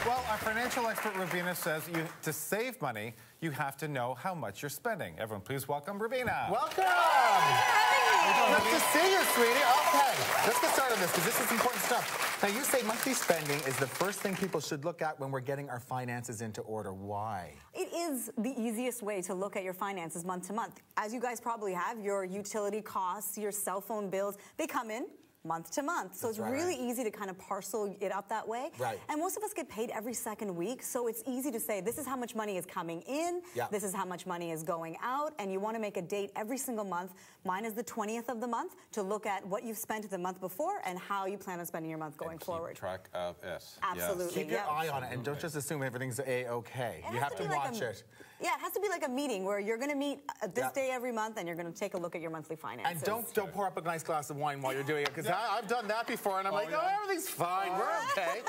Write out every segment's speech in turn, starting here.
Well, our financial expert Rubina says to save money, you have to know how much you're spending. Everyone, please welcome Rubina. Welcome! Good to see you, sweetie. Okay, let's get started on this because this is important stuff. Now, you say monthly spending is the first thing people should look at when we're getting our finances into order. Why? It is the easiest way to look at your finances month to month. As you guys probably have, your utility costs, your cell phone bills, they come in month to month. So it's really easy to kind of parcel it up that way. Right. And most of us get paid every second week, so it's easy to say, this is how much money is coming in, this is how much money is going out, and you want to make a date every single month. Mine is the 20th of the month, to look at what you've spent the month before and how you plan on spending your month going forward. Keep track of it. Absolutely. Keep your eye on it and don't just assume everything's A-okay. You have to watch it. Yeah, it has to be like a meeting where you're going to meet at this day every month and you're going to take a look at your monthly finances. And don't pour up a nice glass of wine while you're doing it, because I've done that before and I'm like, oh, everything's fine, we're okay.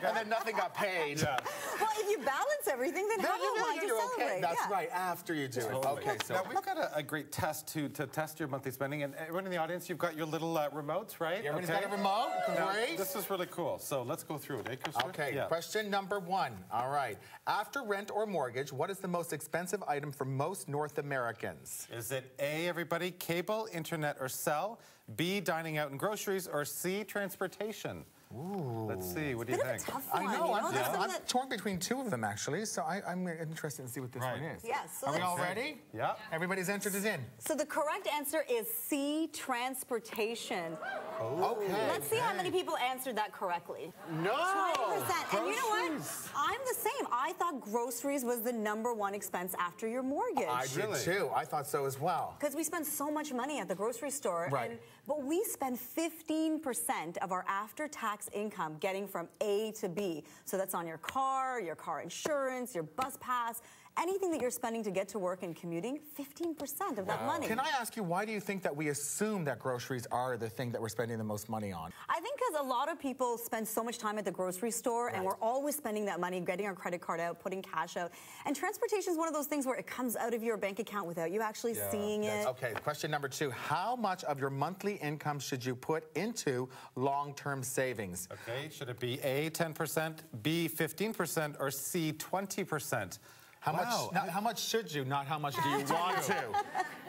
And then nothing got paid. Well, if you balance everything, then have a wine to celebrate. Okay. That's right, after you do it. Okay, so now we've got a great test to test your monthly spending, and everyone in the audience, you've got your little remotes, right? Everybody's got a remote. Great. This is really cool. So let's go through it. Eh, Christopher? Okay, question number 1. All right. After rent or mortgage, what is the most expensive item for most North Americans? Is it A, everybody, cable, internet, or cell? B, dining out and groceries, or C, transportation? Ooh. Let's see. What do you think? Tough one, I know. I'm torn between 2 of them, actually, so I'm interested to see what this one is. Yes. So are we all ready? Yeah. Everybody's entered is in. So the correct answer is C, transportation. Okay. Let's see how many people answered that correctly. No! 20%. And you know what? I'm the same. I thought groceries was the #1 expense after your mortgage. I did too. I thought so as well. Because we spend so much money at the grocery store. Right. But we spend 15% of our after-tax income getting from A to B. So that's on your car insurance, your bus pass, anything that you're spending to get to work and commuting, 15% of that money. Can I ask you, why do you think that we assume that groceries are the thing that we're spending the most money on? I think because a lot of people spend so much time at the grocery store and we're always spending that money, getting our credit card out, putting cash out. And transportation is one of those things where it comes out of your bank account without you actually seeing it. Okay, question number 2. How much of your monthly income should you put into long-term savings? Okay, should it be A, 10%, B, 15%, or C, 20%? How much should you, not how much do you want to?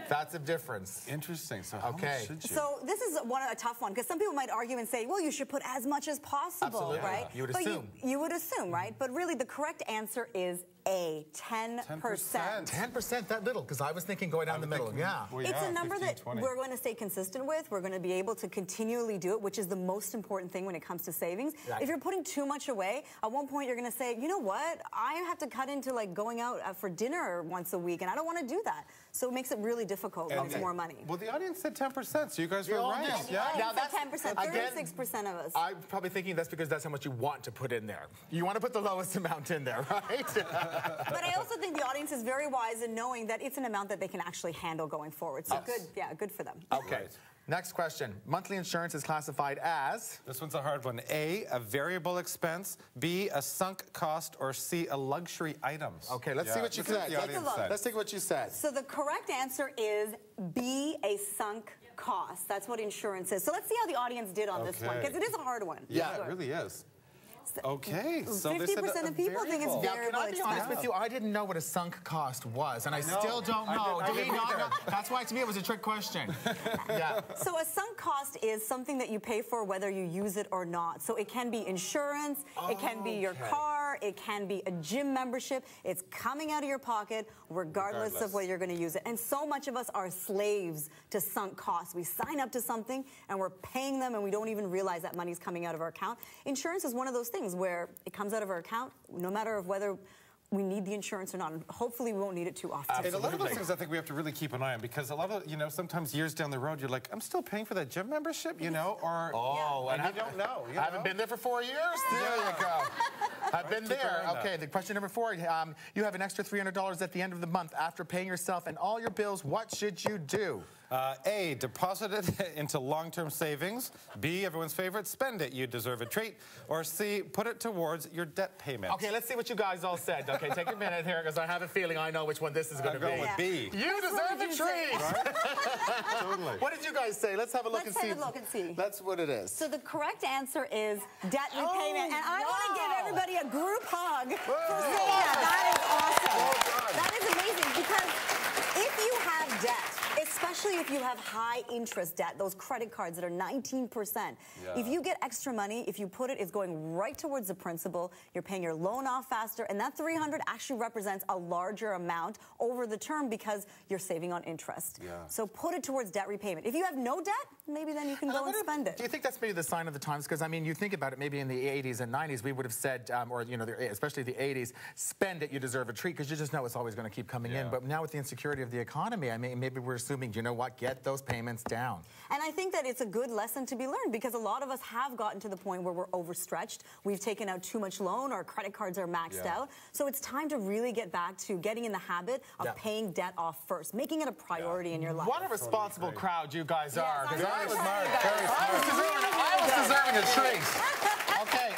That's a difference. Interesting. So how much should you? So this is a tough one, because some people might argue and say, well, you should put as much as possible, right? You would assume. You would assume, right? But really, the correct answer is A, 10%. 10%, that little, because I was thinking going down the middle. Well, it's a number 15, that 20. we're going to stay consistent with. We're going to be able to continually do it, which is the most important thing when it comes to savings. Right. If you're putting too much away, at one point you're going to say, you know what? I have to cut into like going out for dinner once a week, and I don't want to do that. So it makes it really difficult with more money. Well, the audience said 10%, so you guys were right. Now that's 10%. 36% of us. I'm probably thinking that's because that's how much you want to put in there. You want to put the lowest amount in there, right? But I also think the audience is very wise in knowing that it's an amount that they can actually handle going forward. So good for them. Okay. Next question. Monthly insurance is classified as? This one's a hard one. A, a variable expense. B, a sunk cost. Or C, a luxury item. Okay, let's see what you said. Let's take what you said. So the correct answer is B, a sunk cost. That's what insurance is. So let's see how the audience did on this one, because it is a hard one. Yeah, it really is. Okay, so 50% of people think it's variable. Can I be honest with you? I didn't know what a sunk cost was, and I still don't know. Do we not know? That's why, to me, it was a trick question. So a sunk cost is something that you pay for whether you use it or not. So it can be insurance, it can be your car, it can be a gym membership. It's coming out of your pocket regardless of whether you're going to use it. And so much of us are slaves to sunk costs. We sign up to something and we're paying them and we don't even realize that money's coming out of our account. Insurance is one of those things where it comes out of our account, no matter of whether we need the insurance or not. And hopefully we won't need it too often. And a lot of those things I think we have to really keep an eye on, because a lot of, sometimes years down the road, you're like, I'm still paying for that gym membership, or... and you don't know. I haven't been there for 4 years? There you go. I've been there. Okay, the question number 4, you have an extra $300 at the end of the month. After paying yourself and all your bills, what should you do? A, deposit it into long-term savings. B, everyone's favorite, spend it, you deserve a treat. Or C, put it towards your debt payment. Okay, let's see what you guys all said. Okay, take a minute here, because I have a feeling I know which one this is going to be. I'm going with B. You deserve a treat! Right? Totally. What did you guys say? Let's have a look Let's and see. have a look and see. That's what it is. So the correct answer is debt repayment. And I want to give everybody a group hug for saying that. That is awesome. That is amazing, because if you have debt, especially if you have high interest debt, those credit cards that are 19%, if you get extra money, if you put it, it's going right towards the principal, you're paying your loan off faster, and that $300 actually represents a larger amount over the term because you're saving on interest. So put it towards debt repayment. If you have no debt, maybe then you can go and spend it. Do you think that's maybe the sign of the times? Because, I mean, you think about it, maybe in the 80s and 90s, we would have said, or, you know, especially the 80s, spend it, you deserve a treat, because you just know it's always going to keep coming in. But now with the insecurity of the economy, I mean, maybe we're assuming, you know what, get those payments down. And I think that it's a good lesson to be learned, because a lot of us have gotten to the point where we're overstretched. We've taken out too much loan, our credit cards are maxed out. So it's time to really get back to getting in the habit of paying debt off first, making it a priority in your life. What a responsible crowd you guys are. Yes, I was deserving a treat. Okay,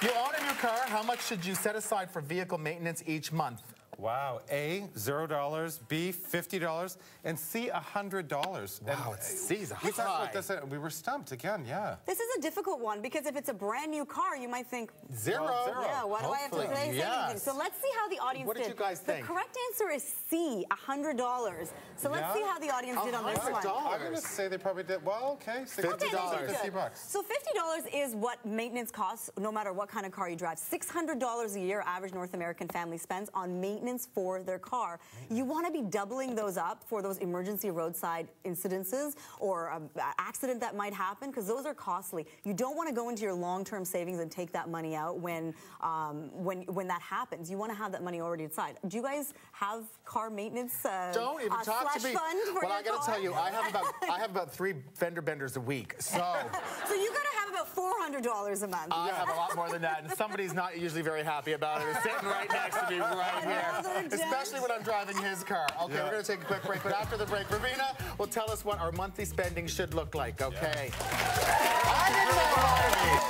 you own a new car. How much should you set aside for vehicle maintenance each month? Wow. A, $0. B, $50. And C, $100. Wow, C's a high. We talked about this, we were stumped again, This is a difficult one, because if it's a brand new car, you might think, zero. Yeah, why do I have to say anything? So let's see how the audience did. What did you guys think? The correct answer is C, $100. So let's see how the audience did on this one. I'm going to say they probably did, well, okay, $50. $50. So $50 is what maintenance costs, no matter what kind of car you drive. $600 a year, average North American family spends on maintenance for their car. You want to be doubling those up for those emergency roadside incidences or an accident that might happen, because those are costly. You don't want to go into your long-term savings and take that money out when that happens. You want to have that money already inside. Do you guys have car maintenance? Don't even talk to me. Well, I got to tell you, I have about 3 fender benders a week. So you got to have about $400 a month. I have a lot more than that, and somebody's not usually very happy about it. It's sitting right next to me right here, especially when I'm driving his car. Okay, we're going to take a quick break, but after the break, Rubina will tell us what our monthly spending should look like, okay? Hey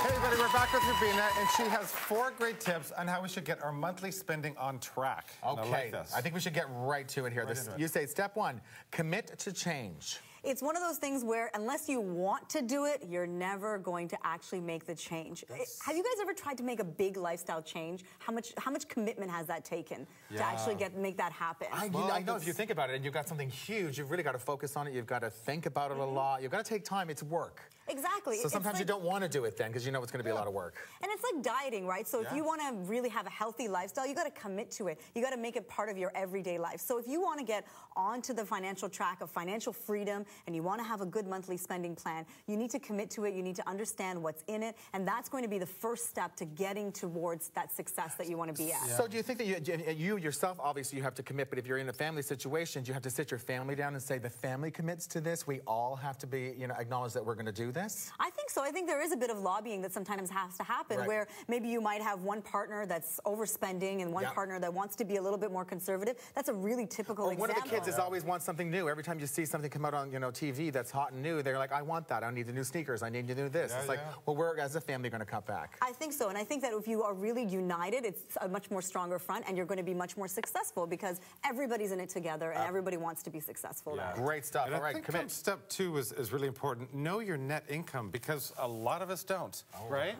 everybody, we're back with Rubina, and she has 4 great tips on how we should get our monthly spending on track. Okay, I think we should get right to it here. You say, step 1, commit to change. It's one of those things where unless you want to do it, you're never going to actually make the change. Have you guys ever tried to make a big lifestyle change? How much commitment has that taken to actually make that happen? I know if you think about it and you've got something huge, you've really got to focus on it. You've got to think about it a lot. You've got to take time. It's work. Exactly. So sometimes you don't want to do it then because you know it's going to be a lot of work. And it's like dieting, right? So if you want to really have a healthy lifestyle, you got to commit to it. You got to make it part of your everyday life. So if you want to get onto the financial track of financial freedom and you want to have a good monthly spending plan, you need to commit to it. You need to understand what's in it. And that's going to be the first step to getting towards that success that you want to be at. So do you think that you yourself, obviously you have to commit, but if you're in a family situation, you have to sit your family down and say, the family commits to this. We all have to be, acknowledge that we're going to do this? I think so. I think there is a bit of lobbying that sometimes has to happen where maybe you might have one partner that's overspending and one partner that wants to be a little bit more conservative. That's a really typical example. One of the kids is always wants something new. Every time you see something come out on TV that's hot and new, they're like, I want that. I need the new sneakers. I need to do this. It's like, well, we're as a family going to cut back. I think so. And I think that if you are really united, it's a much more stronger front and you're going to be much more successful because everybody's in it together and everybody wants to be successful. Great stuff. And all right, commit. Step 2 is really important. Know your net income because a lot of us don't, right?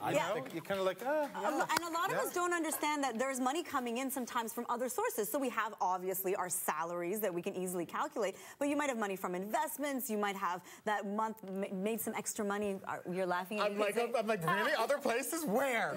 You're kind of like, And a lot of us don't understand that there's money coming in sometimes from other sources. So we have obviously our salaries that we can easily calculate, but you might have money from investments. You might have that month made some extra money. You're laughing at me. I'm like, really? Other places? Where?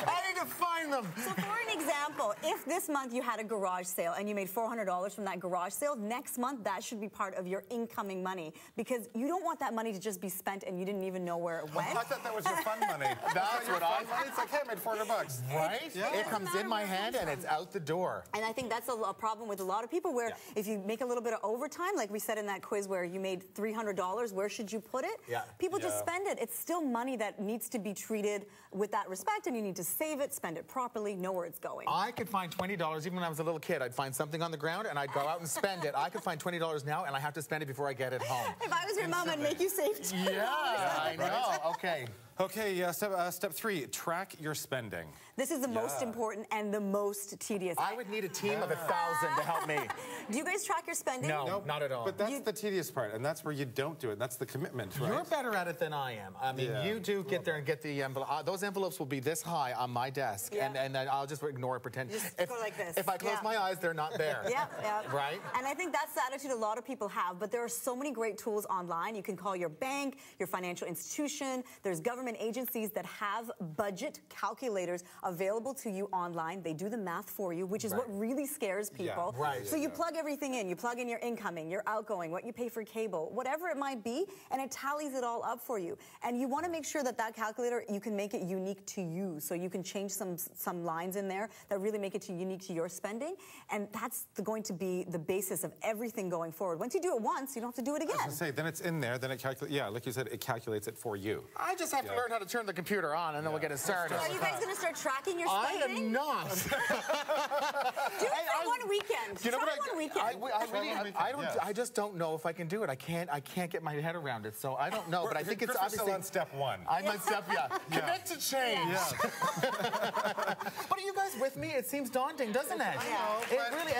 I need to find them. So for an example, if this month you had a garage sale and you made $400 from that garage sale, next month that should be part of your incoming money. because you don't want that money to just be spent and you didn't even know where it went. I thought that was your fun money. That's what I thought. It's like, hey, I made $400. Right? Yeah. It comes in my hand and it's out the door. And I think that's a problem with a lot of people where if you make a little bit of overtime, like we said in that quiz where you made $300, where should you put it? Yeah. People just spend it. It's still money that needs to be treated with that respect, and you need to save it, spend it properly, know where it's going. I could find $20 even when I was a little kid. I'd find something on the ground and I'd go out and spend it. I could find $20 now and I have to spend it before I get it home. If I was your mom, I'd make you save $10. Yeah, I know. Okay. Okay, step 3, track your spending. This is the most important and the most tedious. I would need a team of 1,000 to help me. Do you guys track your spending? No, Nope. not at all. But that's the tedious part, and that's where you don't do it. That's the commitment, right? You're better at it than I am. I mean, you do get there and get the envelope. Those envelopes will be this high on my desk, and then I'll just ignore it, pretend. Just go like this. If I close my eyes, they're not there. Yeah. Right? And I think that's the attitude a lot of people have, but there are so many great tools online. You can call your bank, your financial institution. There's government agencies that have budget calculators available to you online. They do the math for you, which is what really scares people. Yeah. Right. So you plug everything in. You plug in your incoming, your outgoing, what you pay for cable, whatever it might be, and it tallies it all up for you. And you want to make sure that that calculator, you can make it unique to you. So you can change some lines in there that really make it unique to your spending. And that's going to be the basis of everything going forward. Once you do it once, you don't have to do it again. I was going to say, then it's in there, then it calculates, like you said, it calculates it for you. I just have to learn how to turn the computer on, and then we'll get it started. Are you guys going to start tracking your I spending? am not. Do it for one weekend. You know Try what? one weekend. I just don't know if I can do it. I can't get my head around it. So I don't know. But I think it's obviously still on step 1. I'm on step, Commit to change. But are you guys with me? It seems daunting, doesn't it? It really,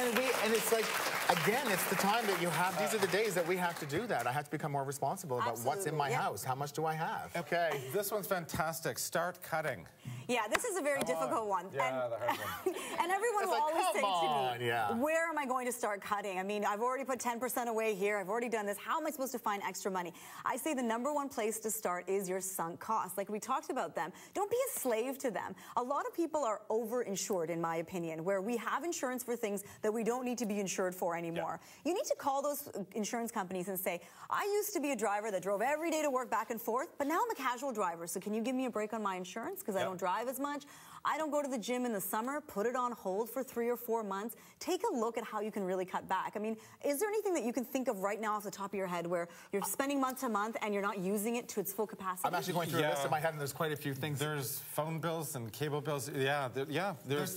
and it's like, again, it's the time that you have. These are the days that we have to do that. I have to become more responsible about what's in my house. How much do I have? Okay, this one's fantastic. Start cutting. Yeah, this is a very difficult one. Yeah, the hard one. And everyone will always say to me, where am I going to start cutting? I mean, I've already put 10% away here. I've already done this. How am I supposed to find extra money? I say the #1 place to start is your sunk costs. Like we talked about them. Don't be a slave to them. A lot of people are over-insured, in my opinion, where we have insurance for things that we don't need to be insured for anymore. You need to call those insurance companies and say, I used to be a driver that drove every day to work back and forth, but now I'm a casual driver, so can you give me a break on my insurance because I don't drive as much? I don't go to the gym in the summer. Put it on hold for 3 or 4 months. Take a look at how you can really cut back. I mean, is there anything that you can think of right now off the top of your head where you're spending month to month and you're not using it to its full capacity? I'm actually going through a list in my head, and there's quite a few things. There's phone bills and cable bills. There's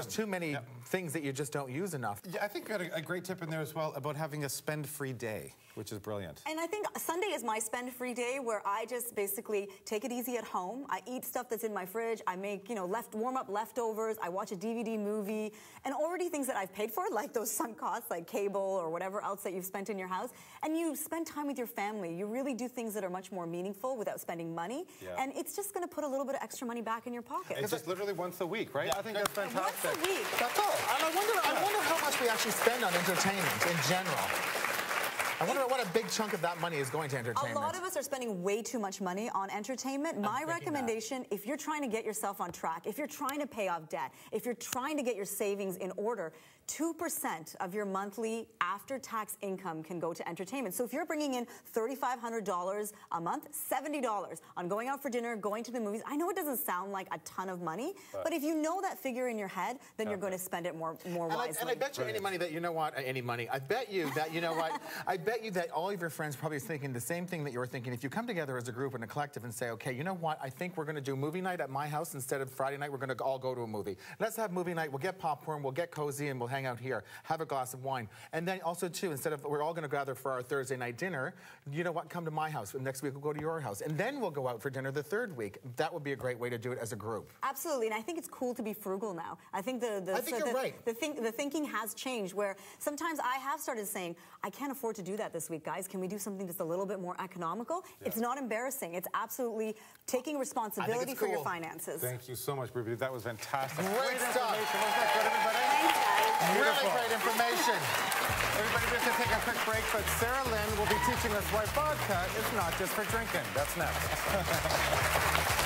too many things that you just don't use enough. Yeah, I think we got a great tip in there as well about having a spend-free day, which is brilliant. And I think Sunday is my spend-free day where I just basically take it easy at home. I eat stuff that's in my fridge. I make, warm-up leftovers. I watch a DVD movie. And already things that I've paid for, like those sunk costs, like cable or whatever else that you've spent in your house. And you spend time with your family. You really do things that are much more meaningful without spending money. And it's just going to put a little bit of extra money back in your pocket. It's just literally once a week, right? I think that's fantastic. Once a week. That's all. And I wonder how much we actually spend on entertainment in general. I wonder what a big chunk of that money is going to entertainment. A lot of us are spending way too much money on entertainment. My recommendation, if you're trying to get yourself on track, if you're trying to pay off debt, if you're trying to get your savings in order, 2% of your monthly after-tax income can go to entertainment. So if you're bringing in $3,500 a month, $70 on going out for dinner, going to the movies. I know it doesn't sound like a ton of money, but if you know that figure in your head, then you're going to spend it more wisely. And I bet you any money that, I bet you that, I bet you that all of your friends probably is thinking the same thing that you're thinking. If you come together as a group and a collective and say, okay, you know what, I think we're going to do movie night at my house instead of Friday night, we're going to all go to a movie. Let's have movie night, we'll get popcorn, we'll get cozy, and we'll hang out here, have a glass of wine. And then also, too, instead of we're all going to gather for our Thursday night dinner, you know what, come to my house. Next week we'll go to your house. And then we'll go out for dinner the third week. That would be a great way to do it as a group. Absolutely, and I think it's cool to be frugal now. I think you're right. The thinking has changed, where sometimes I have started saying, I can't afford to do that this week, guys. Can we do something just a little bit more economical? It's not embarrassing. It's absolutely taking responsibility for your finances. Thank you so much, Ruby. That was fantastic. Great stuff. Wasn't that good, everybody? Thanks, guys. Really great information. Everybody, we have to take a quick break, but Sarah Lynn will be teaching us why vodka is not just for drinking. That's next.